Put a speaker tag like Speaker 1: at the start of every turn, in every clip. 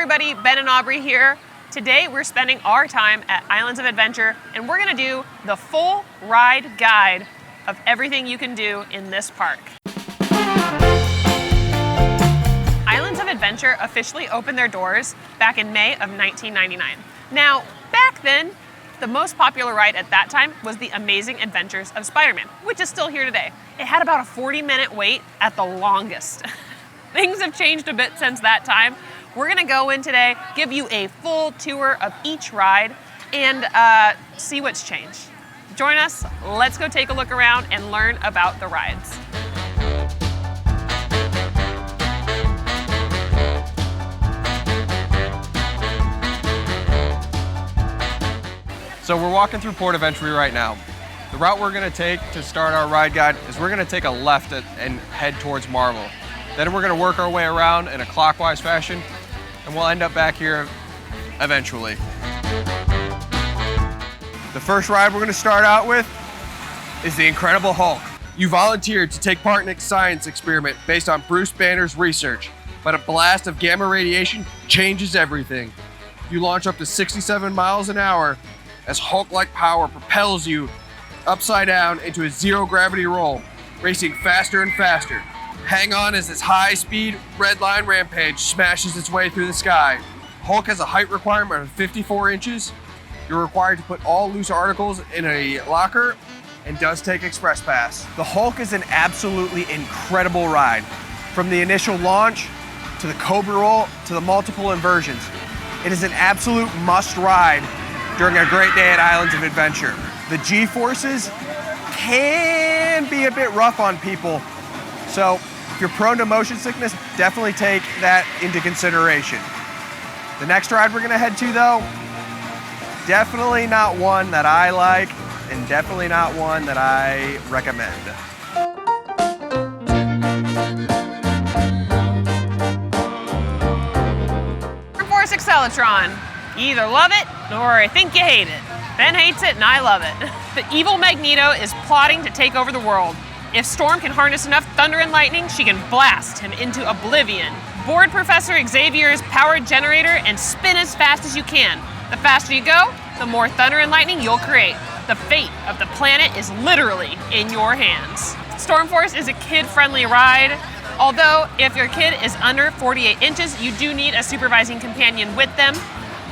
Speaker 1: everybody, Ben and Aubrey here. Today we're spending our time at Islands of Adventure and we're gonna do the full ride guide of everything you can do in this park. Islands of Adventure officially opened their doors back in May of 1999. Now, back then, the most popular ride at that time was The Amazing Adventures of Spider-Man, which is still here today. It had about a 40-minute wait at the longest. Things have changed a bit since that time. We're gonna go in today, give you a full tour of each ride, and see what's changed. Join us, let's go take a look around and learn about the rides.
Speaker 2: So we're walking through Port of Entry right now. The route we're gonna take to start our ride guide is we're gonna take a left and head towards Marvel. Then we're gonna work our way around in a clockwise fashion, and we'll end up back here eventually. The first ride we're gonna start out with is the Incredible Hulk. You volunteered to take part in a science experiment based on Bruce Banner's research, but a blast of gamma radiation changes everything. You launch up to 67 miles an hour as Hulk-like power propels you upside down into a zero-gravity roll, racing faster and faster. Hang on as this high-speed red line rampage smashes its way through the sky. Hulk has a height requirement of 54 inches. You're required to put all loose articles in a locker and does take Express Pass. The Hulk is an absolutely incredible ride. From the initial launch, to the Cobra roll, to the multiple inversions. It is an absolute must ride during a great day at Islands of Adventure. The G-forces can be a bit rough on people, so if you're prone to motion sickness, definitely take that into consideration. The next ride we're gonna head to though, definitely not one that I like, and definitely not one that I recommend.
Speaker 1: Force Accelatron. You either love it or I think you hate it. Ben hates it and I love it. The evil Magneto is plotting to take over the world. If Storm can harness enough thunder and lightning, she can blast him into oblivion. Board Professor Xavier's power generator and spin as fast as you can. The faster you go, the more thunder and lightning you'll create. The fate of the planet is literally in your hands. Storm Force is a kid-friendly ride. Although, if your kid is under 48 inches, you do need a supervising companion with them.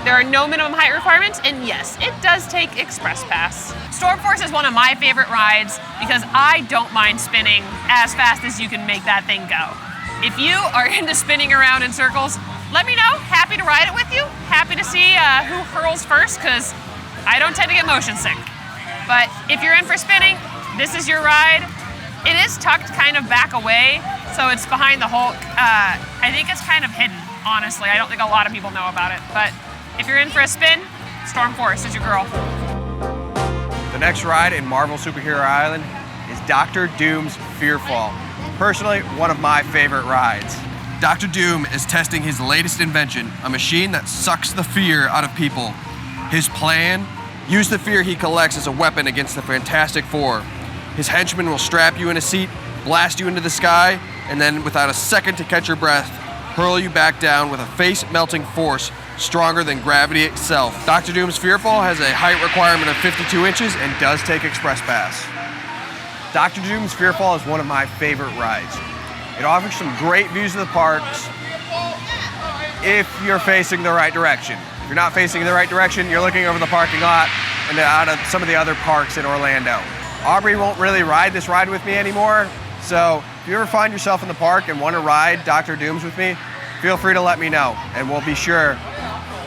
Speaker 1: There are no minimum height requirements, and yes, it does take Express Pass. Storm Force is one of my favorite rides because I don't mind spinning as fast as you can make that thing go. If you are into spinning around in circles, let me know. Happy to ride it with you. Happy to see who hurls first, because I don't tend to get motion sick. But if you're in for spinning, this is your ride. It is tucked kind of back away, so it's behind the Hulk. I think it's kind of hidden, honestly. I don't think a lot of people know about it, but if you're in for a spin, Storm Force is your girl.
Speaker 2: The next ride in Marvel Superhero Island is Dr. Doom's Fearfall. Personally, one of my favorite rides. Dr. Doom is testing his latest invention, a machine that sucks the fear out of people. His plan? Use the fear he collects as a weapon against the Fantastic Four. His henchmen will strap you in a seat, blast you into the sky, and then without a second to catch your breath, hurl you back down with a face-melting force stronger than gravity itself. Dr. Doom's Fearfall has a height requirement of 52 inches and does take Express Pass. Dr. Doom's Fearfall is one of my favorite rides. It offers some great views of the parks if you're facing the right direction. If you're not facing the right direction, you're looking over the parking lot and out of some of the other parks in Orlando. Aubrey won't really ride this ride with me anymore, so if you ever find yourself in the park and want to ride Dr. Doom's with me, feel free to let me know, and we'll be sure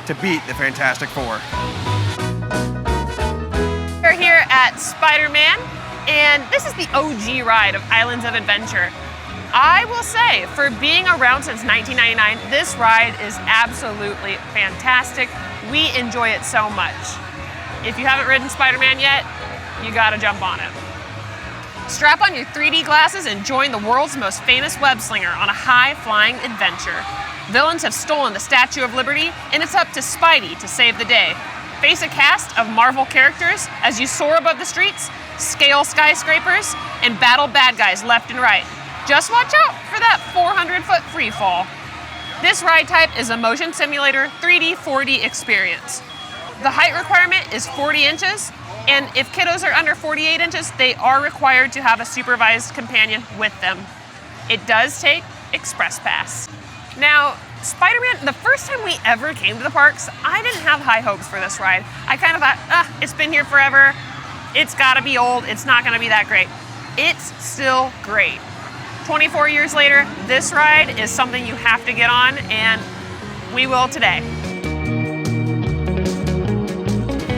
Speaker 2: to beat the Fantastic Four.
Speaker 1: We're here at Spider-Man, and this is the OG ride of Islands of Adventure. I will say, for being around since 1999, this ride is absolutely fantastic. We enjoy it so much. If you haven't ridden Spider-Man yet, you gotta jump on it. Strap on your 3D glasses and join the world's most famous web slinger on a high-flying adventure. Villains have stolen the Statue of Liberty, and it's up to Spidey to save the day. Face a cast of Marvel characters as you soar above the streets, scale skyscrapers, and battle bad guys left and right. Just watch out for that 400-foot free fall. This ride type is a motion simulator 3D 4D experience. The height requirement is 40 inches, and if kiddos are under 48 inches, they are required to have a supervised companion with them. It does take Express Pass. Now, Spider-Man, the first time we ever came to the parks, I didn't have high hopes for this ride. I kind of thought, it's been here forever. It's gotta be old. It's not gonna be that great. It's still great. 24 years later, this ride is something you have to get on, and we will today.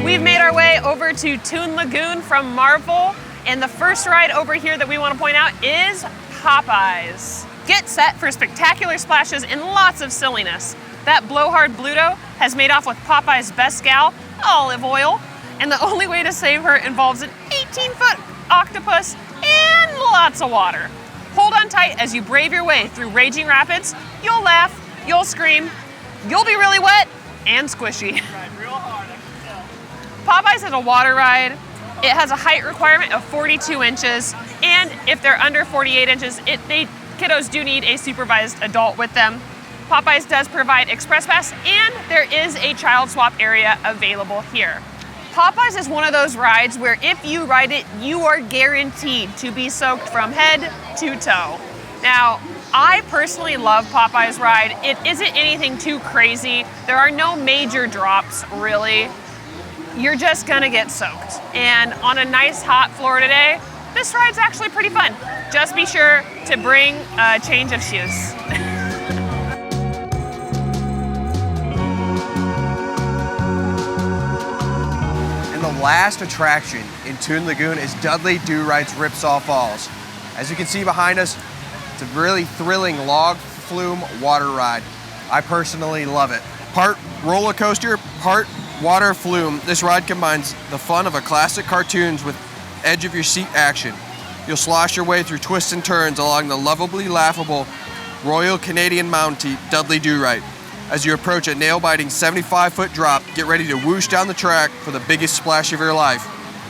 Speaker 1: We've made our way over to Toon Lagoon from Marvel, and the first ride over here that we want to point out is Popeyes. Get set for spectacular splashes and lots of silliness. That blowhard Bluto has made off with Popeye's best gal, Olive Oil, and the only way to save her involves an 18-foot octopus and lots of water. Hold on tight as you brave your way through raging rapids. You'll laugh, you'll scream, you'll be really wet and squishy. Popeyes is a water ride. It has a height requirement of 42 inches, and if they're under 48 inches, kiddos do need a supervised adult with them. Popeyes does provide Express Pass, and there is a child swap area available here. Popeyes is one of those rides where if you ride it, you are guaranteed to be soaked from head to toe. Now, I personally love Popeyes ride. It isn't anything too crazy. There are no major drops, really. You're just gonna get soaked. And on a nice hot floor today, this ride's actually pretty fun. Just be sure to bring a change of shoes.
Speaker 2: And the last attraction in Toon Lagoon is Dudley Do-Right's Ripsaw Falls. As you can see behind us, it's a really thrilling log flume water ride. I personally love it. Part roller coaster, part water flume, this ride combines the fun of a classic cartoons with edge of your seat action. You'll slosh your way through twists and turns along the lovably laughable Royal Canadian Mountie Dudley Do-Right. As you approach a nail-biting 75-foot drop, get ready to whoosh down the track for the biggest splash of your life.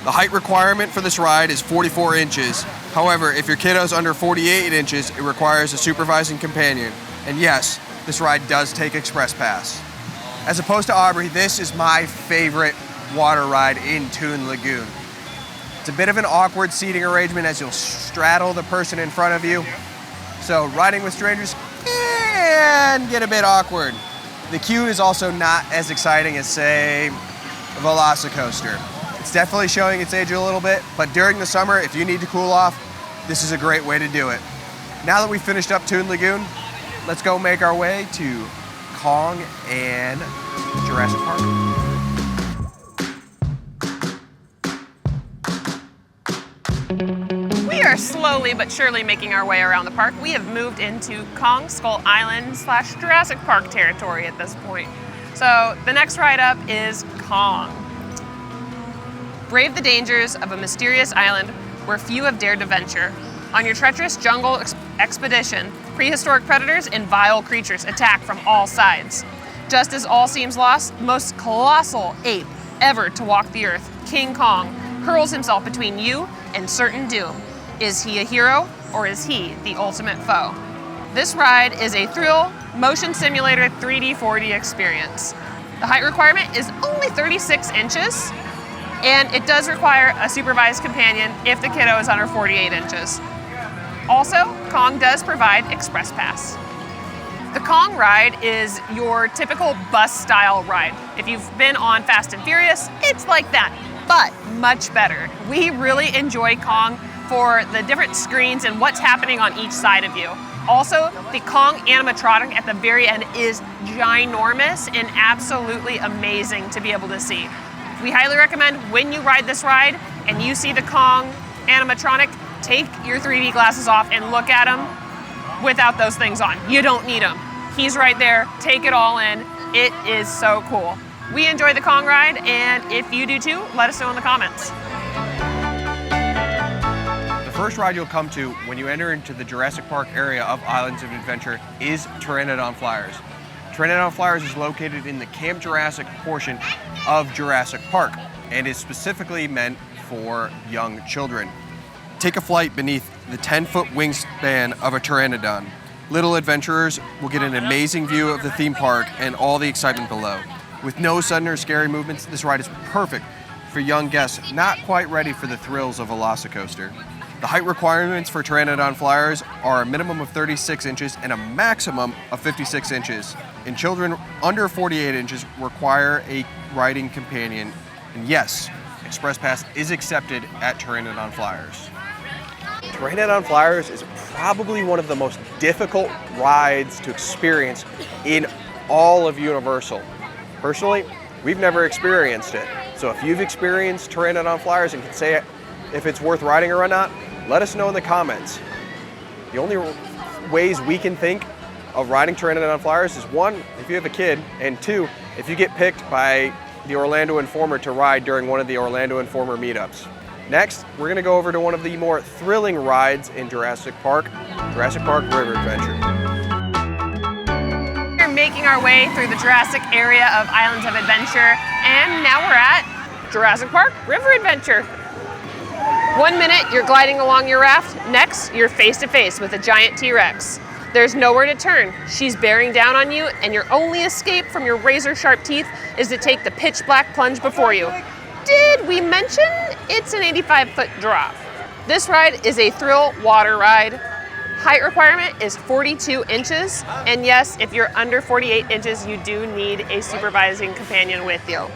Speaker 2: The height requirement for this ride is 44 inches. However, if your kiddo's under 48 inches, it requires a supervising companion. And yes, this ride does take Express Pass. As opposed to Aubrey, this is my favorite water ride in Toon Lagoon. It's a bit of an awkward seating arrangement as you'll straddle the person in front of you. So riding with strangers can get a bit awkward. The queue is also not as exciting as, say, a Velocicoaster. It's definitely showing its age a little bit, but during the summer, if you need to cool off, this is a great way to do it. Now that we've finished up Toon Lagoon, let's go make our way to Kong and Jurassic Park.
Speaker 1: We are slowly but surely making our way around the park. We have moved into Kong Skull Island / Jurassic Park territory at this point. So the next ride up is Kong. Brave the dangers of a mysterious island where few have dared to venture. On your treacherous jungle expedition, prehistoric predators and vile creatures attack from all sides. Just as all seems lost, the most colossal ape ever to walk the earth, King Kong, hurls himself between you and certain doom. Is he a hero, or is he the ultimate foe? This ride is a thrill motion simulator 3D 4D experience. The height requirement is only 36 inches, and it does require a supervised companion if the kiddo is under 48 inches. Also, Kong does provide Express Pass. The Kong ride is your typical bus-style ride. If you've been on Fast and Furious, it's like that, but much better. We really enjoy Kong for the different screens and what's happening on each side of you. Also, the Kong animatronic at the very end is ginormous and absolutely amazing to be able to see. We highly recommend when you ride this ride and you see the Kong animatronic, take your 3D glasses off and look at him without those things on. You don't need them. He's right there. Take it all in. It is so cool. We enjoy the Kong ride, and if you do too, let us know in the comments.
Speaker 2: The first ride you'll come to when you enter into the Jurassic Park area of Islands of Adventure is Pteranodon Flyers. Pteranodon Flyers is located in the Camp Jurassic portion of Jurassic Park and is specifically meant for young children. Take a flight beneath the 10-foot wingspan of a pteranodon. Little adventurers will get an amazing view of the theme park and all the excitement below. With no sudden or scary movements, this ride is perfect for young guests not quite ready for the thrills of Velocicoaster. The height requirements for Pteranodon Flyers are a minimum of 36 inches and a maximum of 56 inches. And children under 48 inches require a riding companion. And yes, Express Pass is accepted at Pteranodon Flyers. Pteranodon Flyers is probably one of the most difficult rides to experience in all of Universal. Personally, we've never experienced it. So if you've experienced Pteranodon Flyers and can say if it's worth riding or not, let us know in the comments. The only ways we can think of riding Pteranodon Flyers is one, if you have a kid, and two, if you get picked by the Orlando Informer to ride during one of the Orlando Informer meetups. Next, we're gonna go over to one of the more thrilling rides in Jurassic Park River Adventure.
Speaker 1: We're making our way through the Jurassic area of Islands of Adventure, and now we're at Jurassic Park River Adventure. 1 minute, you're gliding along your raft. Next, you're face to face with a giant T-Rex. There's nowhere to turn. She's bearing down on you, and your only escape from your razor-sharp teeth is to take the pitch-black plunge before you. Did we mention it's an 85-foot drop? This ride is a thrill water ride. Height requirement is 42 inches, and yes, if you're under 48 inches, you do need a supervising companion with you.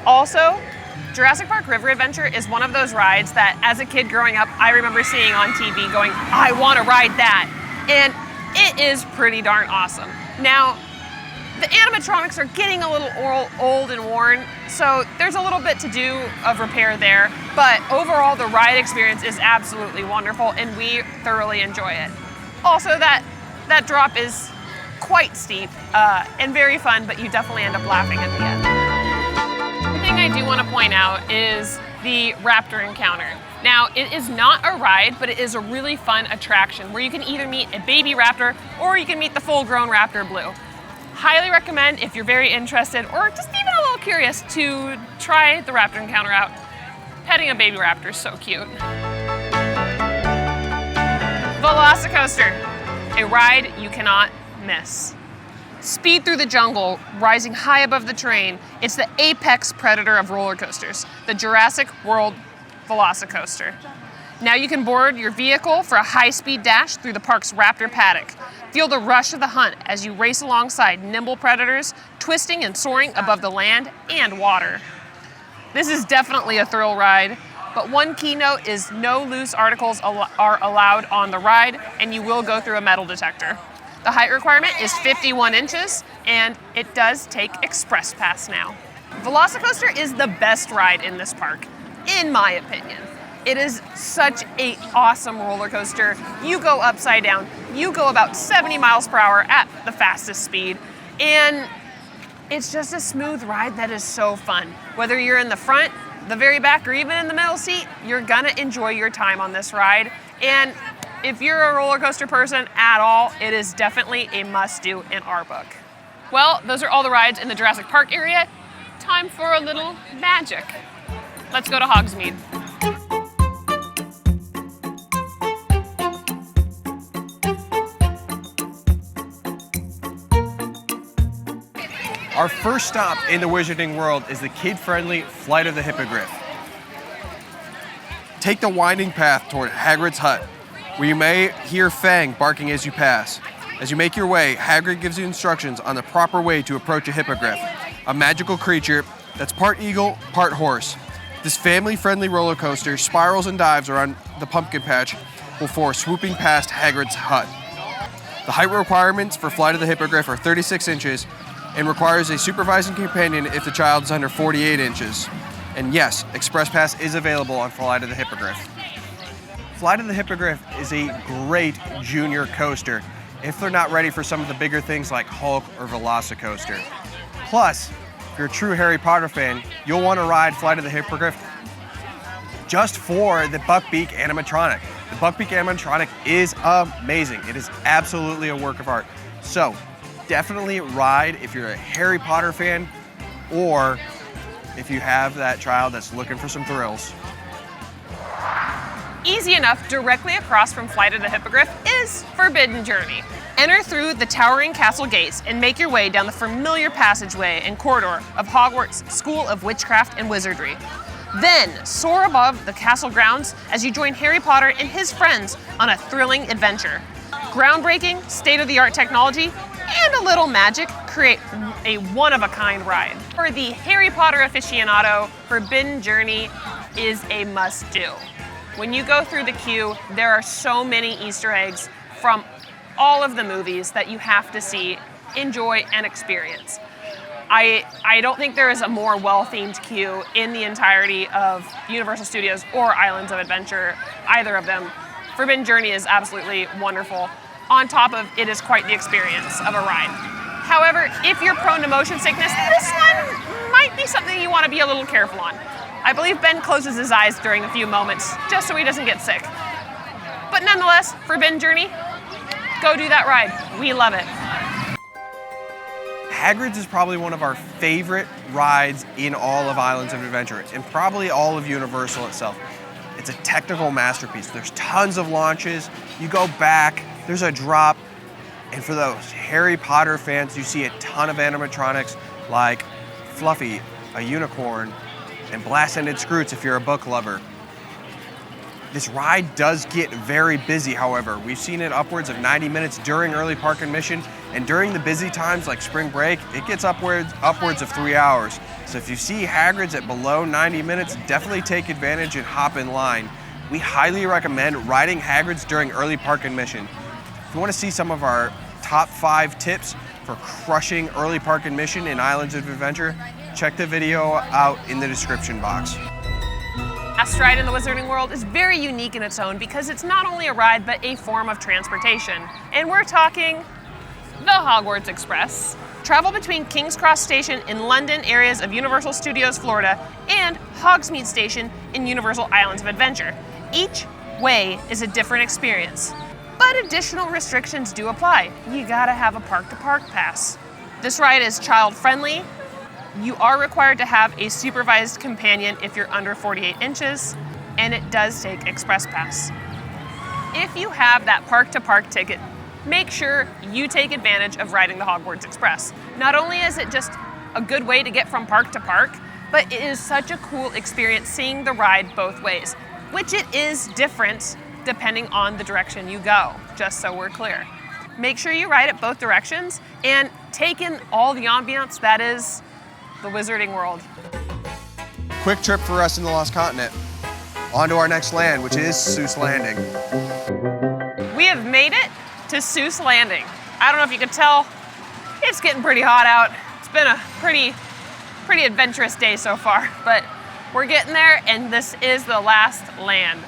Speaker 1: Also, Jurassic Park River Adventure is one of those rides that, as a kid growing up, I remember seeing on TV going, I want to ride that. And it is pretty darn awesome. Now, the animatronics are getting a little old and worn, so there's a little bit to do of repair there, but overall the ride experience is absolutely wonderful and we thoroughly enjoy it. Also, that drop is quite steep and very fun, but you definitely end up laughing at the end. One thing I do want to point out is the raptor encounter. Now, it is not a ride, but it is a really fun attraction where you can either meet a baby raptor or you can meet the full-grown Raptor Blue. Highly recommend, if you're very interested or just even a little curious, to try the raptor encounter out. Petting a baby raptor is so cute. Velocicoaster, a ride you cannot miss. Speed through the jungle, rising high above the terrain. It's the apex predator of roller coasters, the Jurassic World Velocicoaster. Now you can board your vehicle for a high-speed dash through the park's raptor paddock. Feel the rush of the hunt as you race alongside nimble predators, twisting and soaring above the land and water. This is definitely a thrill ride, but one key note is no loose articles are allowed on the ride, and you will go through a metal detector. The height requirement is 51 inches, and it does take Express Pass now. Velocicoaster is the best ride in this park, in my opinion. It is such an awesome roller coaster. You go upside down. You go about 70 miles per hour at the fastest speed, and it's just a smooth ride that is so fun. Whether you're in the front, the very back, or even in the middle seat, you're gonna enjoy your time on this ride. And if you're a roller coaster person at all, it is definitely a must-do in our book. Well, those are all the rides in the Jurassic Park area. Time for a little magic. Let's go to Hogsmeade.
Speaker 2: Our first stop in the Wizarding World is the kid-friendly Flight of the Hippogriff. Take the winding path toward Hagrid's hut, where you may hear Fang barking as you pass. As you make your way, Hagrid gives you instructions on the proper way to approach a hippogriff, a magical creature that's part eagle, part horse. This family-friendly roller coaster spirals and dives around the pumpkin patch before swooping past Hagrid's hut. The height requirements for Flight of the Hippogriff are 36 inches and requires a supervising companion if the child is under 48 inches. And yes, Express Pass is available on Flight of the Hippogriff. Flight of the Hippogriff is a great junior coaster if they're not ready for some of the bigger things like Hulk or Velocicoaster. Plus, if you're a true Harry Potter fan, you'll want to ride Flight of the Hippogriff just for the Buckbeak animatronic. The Buckbeak animatronic is amazing. It is absolutely a work of art. So, definitely ride if you're a Harry Potter fan or if you have that child that's looking for some thrills.
Speaker 1: Easy enough, directly across from Flight of the Hippogriff is Forbidden Journey. Enter through the towering castle gates and make your way down the familiar passageway and corridor of Hogwarts School of Witchcraft and Wizardry. Then soar above the castle grounds as you join Harry Potter and his friends on a thrilling adventure. Groundbreaking, state-of-the-art technology, and a little magic create a one-of-a-kind ride. For the Harry Potter aficionado, Forbidden Journey is a must-do. When you go through the queue, there are so many Easter eggs from all of the movies that you have to see, enjoy, and experience. I don't think there is a more well-themed queue in the entirety of Universal Studios or Islands of Adventure, either of them. Forbidden Journey is absolutely wonderful. On top of it is quite the experience of a ride. However, if you're prone to motion sickness, this one might be something you want to be a little careful on. I believe Ben closes his eyes during a few moments, just so he doesn't get sick. But nonetheless, Forbidden Journey, go do that ride. We love it.
Speaker 2: Hagrid's is probably one of our favorite rides in all of Islands of Adventure, and probably all of Universal itself. It's a technical masterpiece. There's tons of launches. You go back, there's a drop, and for those Harry Potter fans, you see a ton of animatronics like Fluffy, a unicorn, and Blast-Ended Scroots if you're a book lover. This ride does get very busy, however. We've seen it upwards of 90 minutes during early park admission, and during the busy times like spring break, it gets upwards of 3 hours. So if you see Hagrid's at below 90 minutes, definitely take advantage and hop in line. We highly recommend riding Hagrid's during early park admission. If you want to see some of our top 5 tips for crushing early park admission in Islands of Adventure, check the video out in the description box.
Speaker 1: Last Ride in the Wizarding World is very unique in its own because it's not only a ride but a form of transportation. And we're talking the Hogwarts Express. Travel between King's Cross Station in London areas of Universal Studios Florida and Hogsmeade Station in Universal Islands of Adventure. Each way is a different experience, but additional restrictions do apply. You gotta have a park-to-park pass. This ride is child-friendly. You are required to have a supervised companion if you're under 48 inches, and it does take Express Pass. If you have that park-to-park ticket, make sure you take advantage of riding the Hogwarts Express. Not only is it just a good way to get from park to park, but it is such a cool experience seeing the ride both ways, which it is different depending on the direction you go, just so we're clear. Make sure you ride it both directions and take in all the ambiance that is the Wizarding World.
Speaker 2: Quick trip for us in the Lost Continent. On to our next land, which is Seuss Landing.
Speaker 1: We have made it to Seuss Landing. I don't know if you can tell, it's getting pretty hot out. It's been a pretty adventurous day so far, but we're getting there, and this is the last land.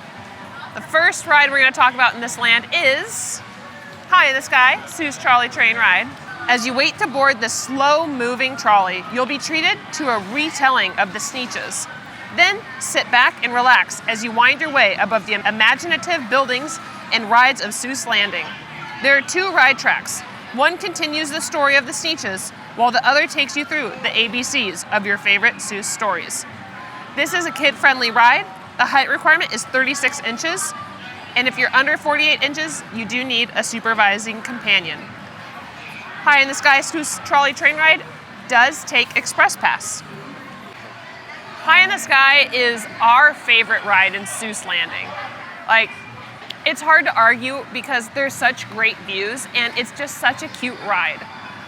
Speaker 1: The first ride we're gonna talk about in this land is High in the Sky, Seuss Trolley Train Ride. As you wait to board the slow-moving trolley, you'll be treated to a retelling of the Sneetches. Then sit back and relax as you wind your way above the imaginative buildings and rides of Seuss Landing. There are 2 ride tracks. One continues the story of the Sneetches, while the other takes you through the ABCs of your favorite Seuss stories. This is a kid-friendly ride. The height requirement is 36 inches, and if you're under 48 inches, you do need a supervising companion. High in the Sky Seuss Trolley Train Ride does take Express Pass. High in the Sky is our favorite ride in Seuss Landing. Like, it's hard to argue because there's such great views and it's just such a cute ride.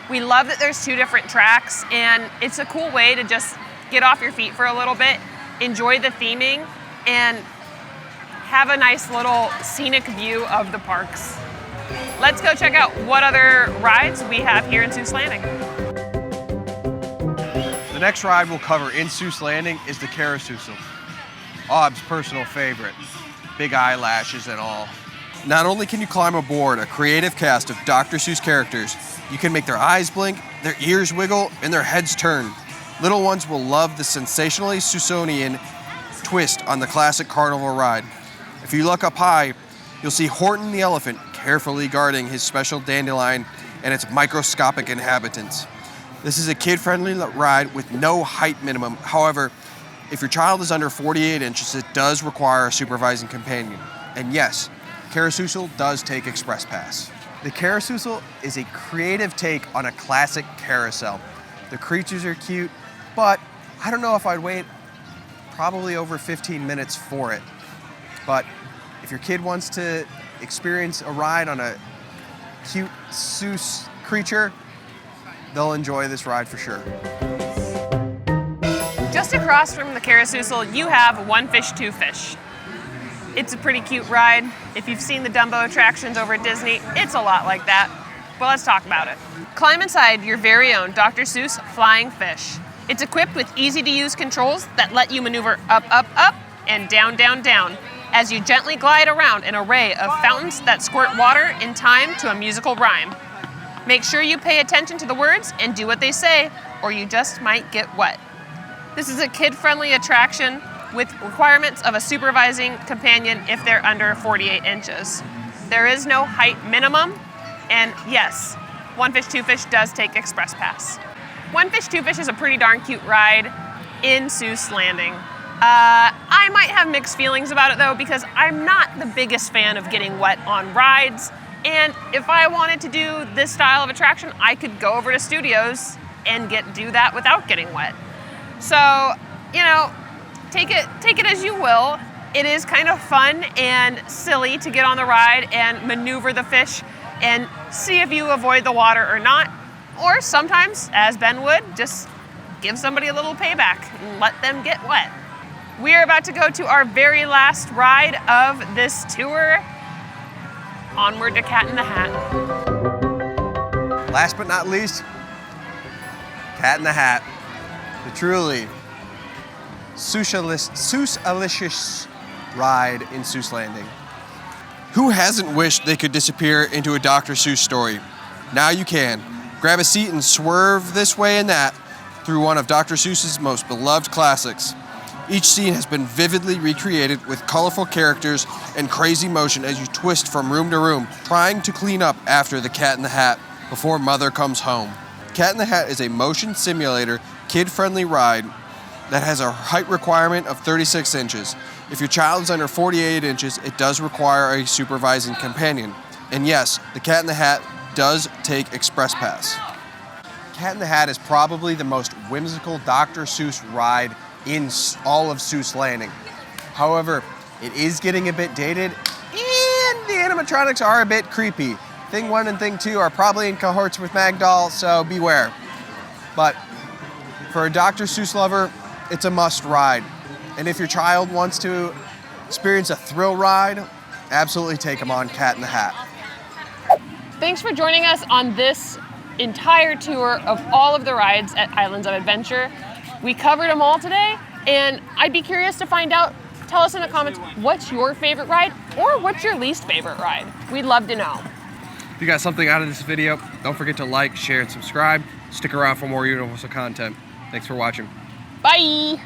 Speaker 1: We love that there's 2 different tracks, and it's a cool way to just get off your feet for a little bit, enjoy the theming, and have a nice little scenic view of the parks. Let's go check out what other rides we have here in Seuss Landing.
Speaker 2: The next ride we'll cover in Seuss Landing is the Carousel. Ob's personal favorite. Big eyelashes and all. Not only can you climb aboard a creative cast of Dr. Seuss characters, you can make their eyes blink, their ears wiggle, and their heads turn. Little ones will love the sensationally Seussian twist on the classic carnival ride. If you look up high, you'll see Horton the elephant carefully guarding his special dandelion and its microscopic inhabitants. This is a kid-friendly ride with no height minimum. However, if your child is under 48 inches, it does require a supervising companion. And yes, Carousel does take Express Pass. The Carousel is a creative take on a classic carousel. The creatures are cute, but I don't know if I'd wait probably over 15 minutes for it. But if your kid wants to experience a ride on a cute Seuss creature, they'll enjoy this ride for sure.
Speaker 1: Just across from the Carousel, you have One Fish, Two Fish. It's a pretty cute ride. If you've seen the Dumbo attractions over at Disney, it's a lot like that. But let's talk about it. Climb inside your very own Dr. Seuss Flying Fish. It's equipped with easy-to-use controls that let you maneuver up, up, up, and down, down, down, as you gently glide around an array of fountains that squirt water in time to a musical rhyme. Make sure you pay attention to the words and do what they say, or you just might get wet. This is a kid-friendly attraction with requirements of a supervising companion if they're under 48 inches. There is no height minimum, and yes, One Fish, Two Fish does take Express Pass. One Fish, Two Fish is a pretty darn cute ride in Seuss Landing. I might have mixed feelings about it though, because I'm not the biggest fan of getting wet on rides, and if I wanted to do this style of attraction, I could go over to Studios and do that without getting wet. So, you know, take it as you will. It is kind of fun and silly to get on the ride and maneuver the fish and see if you avoid the water or not. Or sometimes, as Ben would, just give somebody a little payback and let them get wet. We are about to go to our very last ride of this tour. Onward to Cat in the Hat.
Speaker 2: Last but not least, Cat in the Hat. The truly Seuss-alicious ride in Seuss Landing. Who hasn't wished they could disappear into a Dr. Seuss story? Now you can. Grab a seat and swerve this way and that through one of Dr. Seuss's most beloved classics. Each scene has been vividly recreated with colorful characters and crazy motion as you twist from room to room, trying to clean up after the Cat in the Hat before Mother comes home. Cat in the Hat is a motion simulator, kid-friendly ride that has a height requirement of 36 inches. If your child is under 48 inches, it does require a supervising companion. And yes, the Cat in the Hat does take Express Pass. Cat in the Hat is probably the most whimsical Dr. Seuss ride in all of Seuss Landing. However, it is getting a bit dated, and the animatronics are a bit creepy. Thing 1 and Thing 2 are probably in cohorts with Magdoll, so beware. But for a Dr. Seuss lover, it's a must ride. And if your child wants to experience a thrill ride, absolutely take them on Cat in the Hat.
Speaker 1: Thanks for joining us on this entire tour of all of the rides at Islands of Adventure. We covered them all today, and I'd be curious to find out. Tell us in the comments, what's your favorite ride or what's your least favorite ride? We'd love to know.
Speaker 2: If you got something out of this video, don't forget to like, share, and subscribe. Stick around for more Universal content. Thanks for watching.
Speaker 1: Bye.